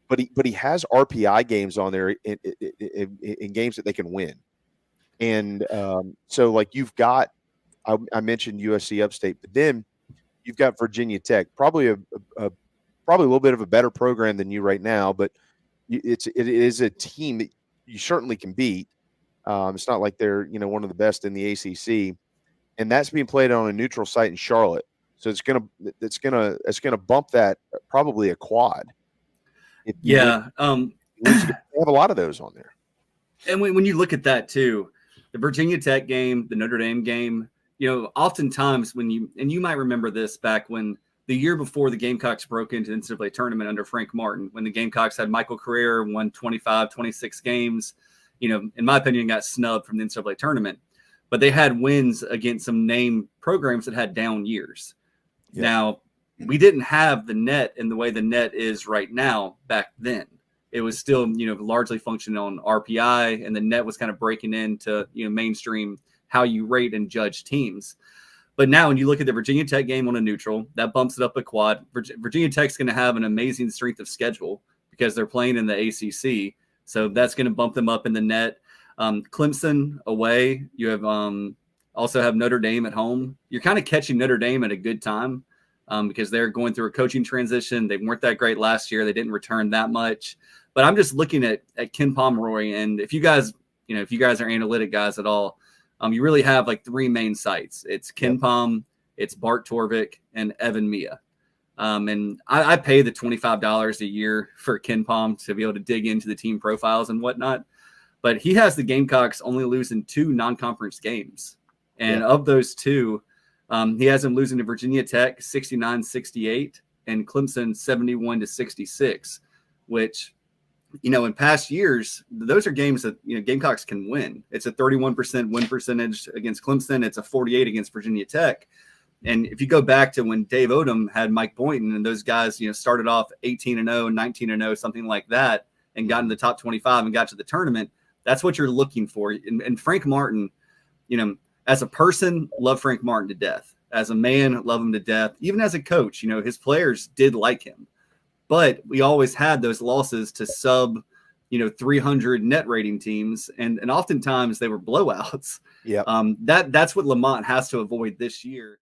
But he has RPI games on there in games that they can win. And so, like, you've got, I mentioned USC Upstate, but then you've got Virginia Tech, probably probably a little bit of a better program than you right now, but it is a team that you certainly can beat. It's not like they're one of the best in the ACC, and that's being played on a neutral site in Charlotte. So it's gonna bump that probably a quad. If you win, Yeah. lose, they have a lot of those on there. And when you look at that too, the Virginia Tech game, the Notre Dame game, oftentimes you might remember this back when the year before the Gamecocks broke into the NCAA tournament under Frank Martin, when the Gamecocks had Michael Carrere, won 25, 26 games, in my opinion, got snubbed from the NCAA tournament. But they had wins against some name programs that had down years. Yeah. Now, we didn't have the net in the way the net is right now back then. It was still, largely functioning on RPI, and the net was kind of breaking into, mainstream how you rate and judge teams. But now when you look at the Virginia Tech game on a neutral, that bumps it up a quad. Virginia Tech's going to have an amazing strength of schedule because they're playing in the ACC. So that's going to bump them up in the net. Clemson away. You have also have Notre Dame at home. You're kind of catching Notre Dame at a good time because they're going through a coaching transition. They weren't that great last year. They didn't return that much. But I'm just looking at Ken Pomeroy, and if you guys are analytic guys at all, you really have like three main sites. It's Ken Pom, it's Bart Torvik, and Evan Mia. And I pay the $25 a year for Ken Pom to be able to dig into the team profiles and whatnot. But he has the Gamecocks only losing 2 non-conference games. And of those 2, he has them losing to Virginia Tech 69-68 and Clemson 71-66, which, in past years, those are games that, Gamecocks can win. It's a 31% win percentage against Clemson. It's a 48 against Virginia Tech. And if you go back to when Dave Odom had Mike Boynton and those guys, started off 18-0, 19-0, something like that, and got in the top 25 and got to the tournament, that's what you're looking for. And Frank Martin, as a person, love Frank Martin to death. As a man, love him to death. Even as a coach, his players did like him. But we always had those losses to sub, 300 net rating teams, and oftentimes they were blowouts. Yeah. That's what Lamont has to avoid this year.